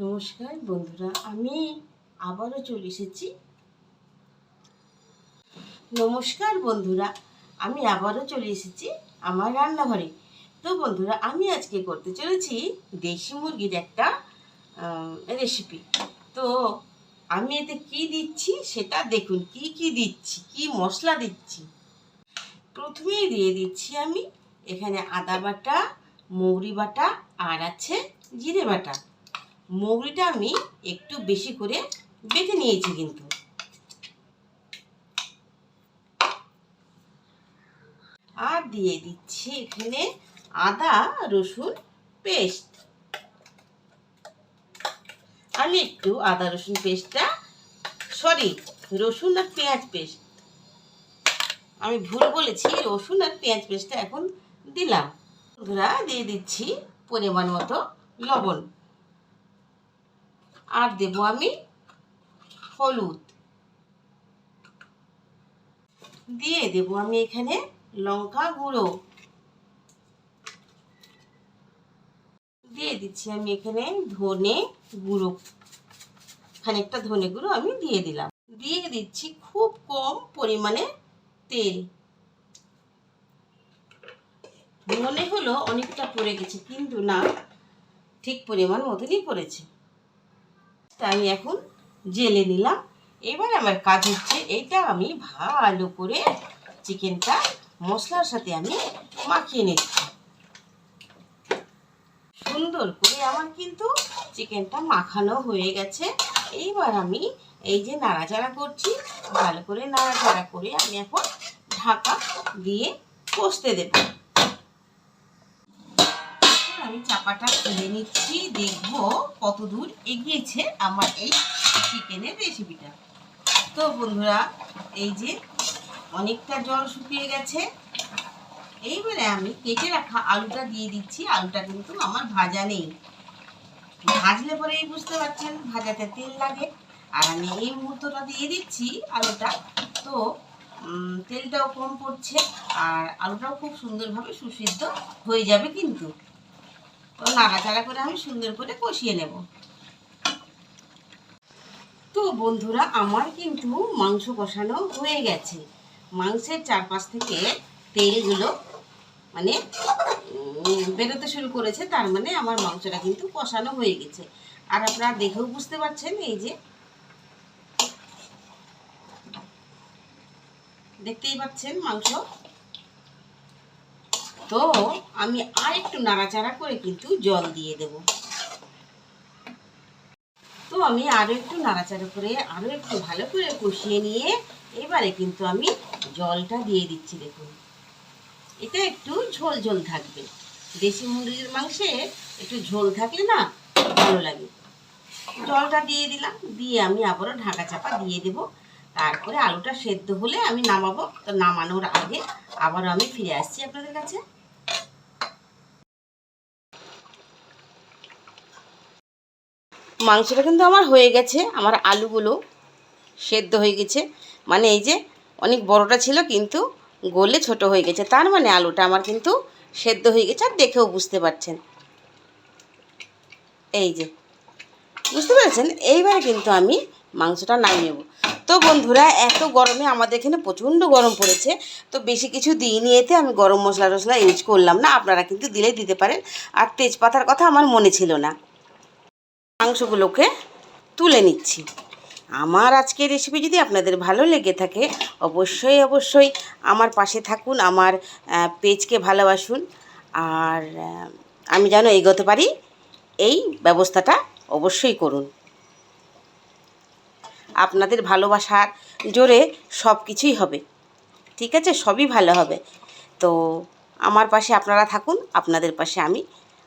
নমস্কার বন্ধুরা, আমি আবারও চলে এসেছি। আমার রান্নাঘরে। তো বন্ধুরা, আমি আজকে করতে চলেছি দেশি মুরগির একটা রেসিপি। তো আমি এতে কি দিচ্ছি সেটা দেখুন, কি দিচ্ছি, কি মশলা দিচ্ছি। প্রথমেই দিয়ে দিচ্ছি আমি এখানে আদা বাটা, মৌরি বাটা আর আছে জিরে বাটা। মৌরিটা আমি একটু বেশি করে বেটে নিয়েছি কিন্তু। আর দিয়ে দিচ্ছি এখানে আদা রসুন পেস্ট। আমি একটু আদা রসুন পেস্টটা রসুন আর পেঁয়াজ পেস্ট, আমি ভুল বলেছি, রসুন আর পেঁয়াজ পেস্টটা এখন দিলাম। বন্ধুরা, দিয়ে দিচ্ছি পরিমাণ মতো লবণ। আর দেব আমি হলুদ। দিয়ে দেব আমি এখানে লঙ্কা গুঁড়ো। দিয়ে দিচ্ছি আমি এখানে ধনে গুঁড়ো, খানিকটা ধনে গুঁড়ো আমি দিয়ে দিলাম। দিয়ে দিচ্ছি খুব কম পরিমাণে তেল। মনে হলো অনেকটা পড়ে গেছে, কিন্তু না, ঠিক পরিমাণ মতনই পড়েছে। তা আমি এখন জেলে নিলাম। এবার আমার কাজ হচ্ছে এটা আমি ভালো করে চিকেনটা মশলার সাথে আমি মাখিয়ে নিচ্ছি। সুন্দর করে আমার কিন্তু চিকেনটা মাখানো হয়ে গেছে। এইবার আমি এই যে নাড়াচাড়া করছি, ভালো করে নাড়াচাড়া করে আমি এখন ঢাকা দিয়ে কষতে দেব। আমি চাপাটা খুলে নিচ্ছি, দেখবো কত দূর এগিয়েছে আমার এই চিকেনের রেসিপিটা। তো বন্ধুরা, এই যে অনেকটা জল শুকিয়ে গেছে। এইবারে আমি কেটে রাখা আলুটা দিয়ে দিচ্ছি। আলুটা কিন্তু আমার ভাজা নেই, ভাজলে পরেই বুঝতে পারছেন ভাজাতে তেল লাগে। আর আমি এই মুহূর্তটা দিয়ে দিচ্ছি আলুটা, তো তেলটাও কম পড়ছে আর আলুটাও খুব সুন্দরভাবে সুসিদ্ধ হয়ে যাবে কিন্তু। তো নাড়াচাড়া করে আমি সুন্দর করে কষিয়ে নেব। তো বন্ধুরা, আমার কিন্তু মাংস কষানো হয়ে গেছে। মাংসের চারপাশ থেকে তেলগুলো মানে বেরোতে শুরু করেছে, তার মানে আমার মাংসটা কিন্তু কষানো হয়ে গেছে। আর আপনারা দেখেও বুঝতে পারছেন, এই যে দেখতেই পাচ্ছেন মাংস। তো আমি আর একটু নাড়াচাড়া করে কিন্তু জল দিয়ে দেব। তো আমি আরও একটু নাড়াচাড়া করে আরও একটু ভালো করে কষিয়ে নিয়ে এবারে কিন্তু আমি জলটা দিয়ে দিচ্ছি। দেখুন, এটা একটু ঝোল ঝোল থাকবে। দেশি মুরগির মাংসে একটু ঝোল থাকলে না ভালো লাগে। জলটা দিয়ে দিলাম, দিয়ে আমি আবারও ঢাকা চাপা দিয়ে দেব। তারপরে আলুটা সেদ্ধ হলে আমি নামাবো। তো নামানোর আগে আবারও আমি ফিরে আসছি আপনাদের কাছে। মাংসটা কিন্তু আমার হয়ে গেছে, আমার আলুগুলো সেদ্ধ হয়ে গেছে। মানে এই যে অনেক বড়টা ছিল কিন্তু গলে ছোট হয়ে গেছে, তার মানে আলুটা আমার কিন্তু সেদ্ধ হয়ে গেছে। আর দেখেও বুঝতে পারছেন, এই যে বুঝতে পেরেছেন। এইবারে কিন্তু আমি মাংসটা নামিয়ে নেব। তো বন্ধুরা, এত গরমে আমাদের এখানে প্রচণ্ড গরম পড়েছে, তো বেশি কিছু দিইনি এতে। আমি গরম মশলা টশলা ইউজ করলাম না, আপনারা কিন্তু দিলেই দিতে পারেন। আর তেজপাতার কথা আমার মনে ছিল না। মাংসগুলোকে তুলে নিচ্ছি। আমার আজকের রেসিপি যদি আপনাদের ভালো লেগে থাকে, অবশ্যই আমার পাশে থাকুন, আমার পেজকে ভালোবাসুন। আর আমি যেন এগোতে পারি এই ব্যবস্থাটা অবশ্যই করুন। আপনাদের ভালোবাসার জোরে সব কিছুই হবে, ঠিক আছে? সবই ভালো হবে। তো আমার পাশে আপনারা থাকুন, আপনাদের পাশে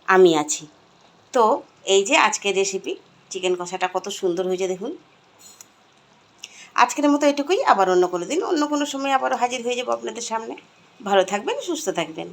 আমি আছি। তো এই যে আজকের রেসিপি চিকেন কষাটা কত সুন্দর হয়েছে দেখুন। আজকের মতো এটুকুই। আবার অন্য কোনো দিন অন্য কোনো সময় আবারও হাজির হয়ে যাব আপনাদের সামনে। ভালো থাকবেন, সুস্থ থাকবেন।